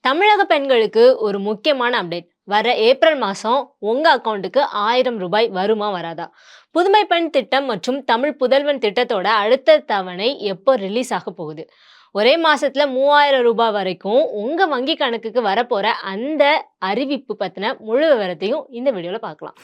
தமிழக பெண்களுக்கு ஒரு முக்கியமான அப்டேட். வர ஏப்ரல் மாசம் உங்க அக்கவுண்ட்டுக்கு 1000 ரூபாய் வருமா வராதா? புதுமை பெண் திட்டம் மற்றும் தமிழ் புதல்வன் திட்டத்தோட அடுத்த தவணை எப்போ ரிலீஸ் ஆக போகுது? ஒரே மாசத்துல 3000 ரூபாய் வரைக்கும் உங்க வங்கி கணக்குக்கு வரப்போற அந்த அறிவிப்பு பத்தின முழு விவரத்தையும் இந்த வீடியோல பார்க்கலாம்.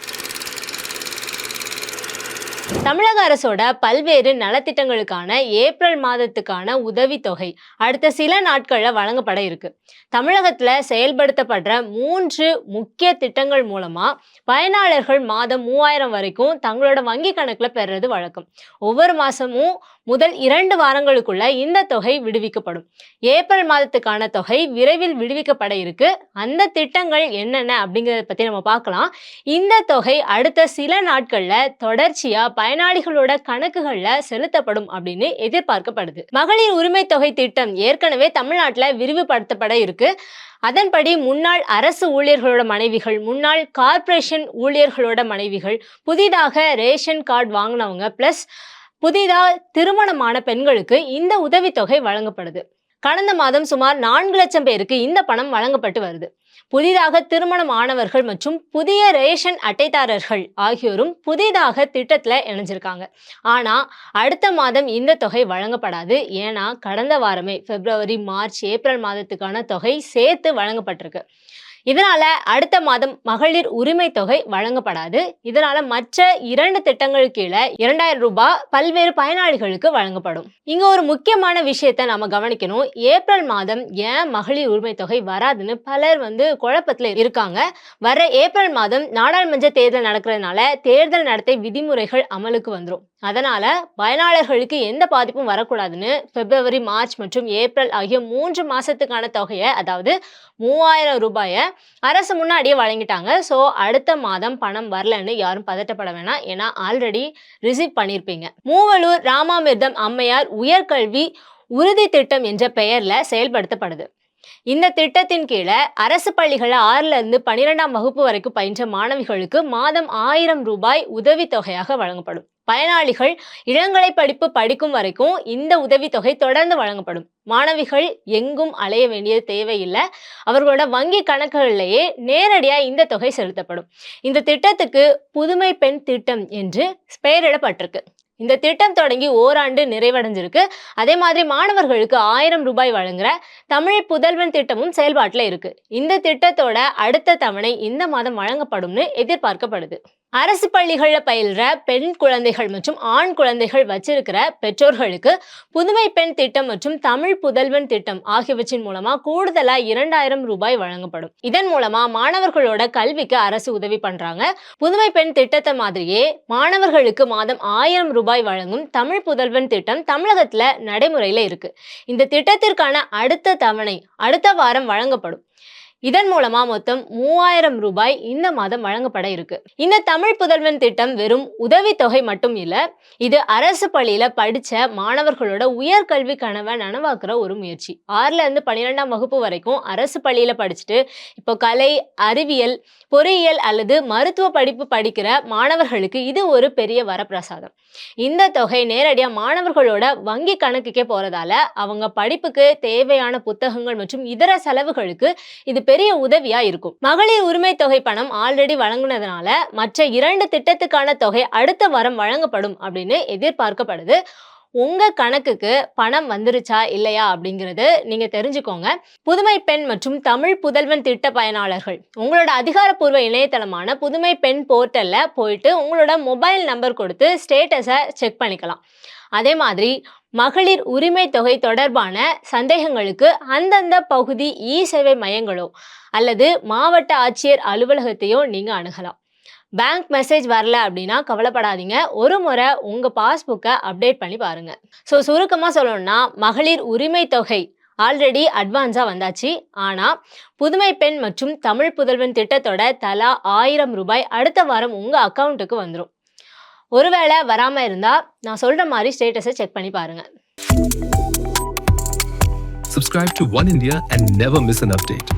தமிழக அரசோட பல்வேறு நலத்திட்டங்களுக்கான ஏப்ரல் மாதத்துக்கான உதவித்தொகை அடுத்த சில நாட்கள்ல வழங்கப்பட இருக்கு. தமிழகத்துல செயல்படுத்தப்படுற 3 முக்கிய திட்டங்கள் மூலமா பயனாளர்கள் மாதம் 3000 வரைக்கும் தங்களோட வங்கி கணக்குல பெறுறது வழக்கம். ஒவ்வொரு மாசமும் முதல் 2 வாரங்களுக்குள்ள இந்த தொகை விடுவிக்கப்படும். ஏப்ரல் மாதத்துக்கான தொகை விரைவில் விடுவிக்கப்பட இருக்கு. அந்த திட்டங்கள் என்னென்ன அப்படிங்கறத பத்தி நம்ம பார்க்கலாம். இந்த தொகை அடுத்த சில நாட்கள்ல தொடர்ச்சியா பயனாளிகளோட கணக்குகள்ல செலுத்தப்படும் அப்படின்னு எதிர்பார்க்கப்படுது. மகளிர் உரிமை தொகை திட்டம் ஏற்கனவே தமிழ்நாட்டுல விரிவுபடுத்தப்பட இருக்கு. அதன்படி முன்னாள் அரசு ஊழியர்களோட மனைவிகள், முன்னாள் கார்ப்பரேஷன் ஊழியர்களோட மனைவிகள், புதிதாக ரேஷன் கார்டு வாங்கினவங்க பிளஸ் புதிதா திருமணமான பெண்களுக்கு இந்த உதவித்தொகை வழங்கப்படுது. கடந்த மாதம் சுமார் 4 லட்சம் பேருக்கு இந்த பணம் வழங்கப்பட்டு வருது. புதிதாக திருமணம் ஆனவர்கள் மற்றும் புதிய ரேஷன் அட்டைதாரர்கள் ஆகியோரும் புதிதாக திட்டத்துல இணைஞ்சிருக்காங்க. ஆனா அடுத்த மாதம் இந்த தொகை வழங்கப்படாது. ஏன்னா கடந்த வாரமே பிப்ரவரி, மார்ச், ஏப்ரல் மாதத்துக்கான தொகை சேர்த்து வழங்கப்பட்டிருக்கு. இதனால அடுத்த மாதம் மகளிர் உரிமை தொகை வழங்கப்படாது. இதனால மற்ற 2 திட்டங்கள் கீழே 2000 ரூபாய் பல்வேறு பயனாளிகளுக்கு வழங்கப்படும். இங்க ஒரு முக்கியமான விஷயத்தை நாம கவனிக்கணும். ஏப்ரல் மாதம் ஏன் மகளிர் உரிமை தொகை வராதுன்னு பலர் குழப்பத்துல இருக்காங்க. வர ஏப்ரல் மாதம் நாடாளுமன்ற தேர்தல் நடக்கிறதுனால தேர்தல் நடத்தை விதிமுறைகள் அமலுக்கு வந்துடும். அதனால பயனாளர்களுக்கு எந்த பாதிப்பும் வரக்கூடாதுன்னு பிப்ரவரி, மார்ச் மற்றும் ஏப்ரல் ஆகிய 3 மாசத்துக்கான தொகையை, அதாவது 3000 ரூபாயை அரசு முன்னாடியே வழங்கிட்டாங்க. ஸோ அடுத்த மாதம் பணம் வரலன்னு யாரும் பதட்டப்பட வேணாம். ஏன்னா ஆல்ரெடி ரிசீவ் பண்ணியிருப்பீங்க. மூவலூர் ராமாமிர்தம் அம்மையார் உயர்கல்வி உறுதி திட்டம் என்ற பெயர்ல செயல்படுத்தப்படுது. இந்த திட்டத்தின் கீழே அரசு பள்ளிகள் 6ல இருந்து 12ஆம் வகுப்பு வரைக்கும் பயின்ற மாணவிகளுக்கு மாதம் 1000 ரூபாய் உதவித்தொகையாக வழங்கப்படும். பயனாளிகள் இளங்கலை படிப்பு படிக்கும் வரைக்கும் இந்த உதவித்தொகை தொடர்ந்து வழங்கப்படும். மாணவிகள் எங்கும் அலைய வேண்டிய தேவையில்லை. அவர்களோட வங்கி கணக்குகளிலேயே நேரடியா இந்த தொகை செலுத்தப்படும். இந்த திட்டத்துக்கு புதுமை பெண் திட்டம் என்று பெயரிடப்பட்டிருக்கு. இந்த திட்டம் தொடங்கி ஓராண்டு நிறைவடைஞ்சிருக்கு. அதே மாதிரி மாணவர்களுக்கு 1000 ரூபாய் வழங்குற தமிழ் புதல்வன் திட்டமும் செயல்பாட்டில் இருக்கு. இந்த திட்டத்தோட அடுத்த தவணை இந்த மாதம் வழங்கப்படும்னு எதிர்பார்க்கப்படுது. அரசு பள்ளிகள்ல பயில்ற பெண் குழந்தைகள் மற்றும் ஆண் குழந்தைகள் வச்சிருக்கிற பெற்றோர்களுக்கு புதுமை பெண் திட்டம் மற்றும் தமிழ் புதல்வன் திட்டம் ஆகியவற்றின் மூலமா கூடுதலா 2000 ரூபாய் வழங்கப்படும். இதன் மூலமா மாணவர்களோட கல்விக்கு அரசு உதவி பண்றாங்க. புதுமை பெண் திட்டத்தை மாதிரியே மாணவர்களுக்கு மாதம் 1000 ரூபாய் வழங்கும் தமிழ் புதல்வன் திட்டம் தமிழகத்துல நடைமுறையில இருக்கு. இந்த திட்டத்திற்கான அடுத்த தவணை அடுத்த வாரம் வழங்கப்படும். இதன் மூலமா மொத்தம் 3000 ரூபாய் இந்த மாதம் வழங்கப்பட இருக்கு. இந்த தமிழ் புதல்வன் திட்டம் வெறும் உதவித்தொகை மட்டும் இல்ல, இது அரசு பள்ளியில படிச்ச மாணவர்களோட உயர்கல்வி கனவை நனவாக்குற ஒரு முயற்சி. 6ல இருந்து 12ஆம் வகுப்பு வரைக்கும் அரசு பள்ளியில படிச்சுட்டு இப்போ கலை, அறிவியல், பொறியியல் அல்லது மருத்துவ படிப்பு படிக்கிற மாணவர்களுக்கு இது ஒரு பெரிய வரப்பிரசாதம். இந்த தொகை நேரடியா மாணவர்களோட வங்கி கணக்குக்கே போறதால அவங்க படிப்புக்கு தேவையான புத்தகங்கள் மற்றும் இதர செலவுகளுக்கு இது பெரிய உதவியா இருக்கும். மகளிர் உரிமை தொகை பணம் ஆல்ரெடி வழங்குனதுனால மற்ற 2 திட்டத்துக்கான தொகை அடுத்த வாரம் வழங்கப்படும் அப்படின்னு எதிர்பார்க்கப்படுது. உங்க கணக்குக்கு பணம் வந்துருச்சா இல்லையா அப்படிங்கிறது நீங்க தெரிஞ்சுக்கோங்க. புதுமை பெண் மற்றும் தமிழ் புதல்வன் திட்ட பயனாளர்கள் உங்களோட அதிகாரப்பூர்வ இணையதளமான புதுமை பெண் போர்ட்டல்ல போயிட்டு உங்களோட மொபைல் நம்பர் கொடுத்து ஸ்டேட்டஸை செக் பண்ணிக்கலாம். அதே மாதிரி மகளிர் உரிமை தொகை தொடர்பான சந்தேகங்களுக்கு அந்தந்த பகுதி சேவை மையங்களோ அல்லது மாவட்ட ஆட்சியர் அலுவலகத்தையோ நீங்க அணுகலாம். பேங்க் மெசேஜ் வரல அப்படின்னா கவலைப்படாதீங்க. ஒரு முறை உங்க பாஸ்புக்கை அப்டேட் பண்ணி பாருங்க. ஸோ சுருக்கமா சொல்லணும்னா மகளிர் உரிமை தொகை ஆல்ரெடி அட்வான்ஸா வந்தாச்சு. ஆனா புதுமை பெண் மற்றும் தமிழ் புதல்வன் திட்டத்தோட தலா 1000 ரூபாய் அடுத்த வாரம் உங்க அக்கௌண்ட்டுக்கு வந்துடும். ஒருவேளை வராம இருந்தா நான் சொல்ற மாதிரி ஸ்டேட்டஸை செக் பண்ணி பாருங்க. Subscribe to One India and never miss an update.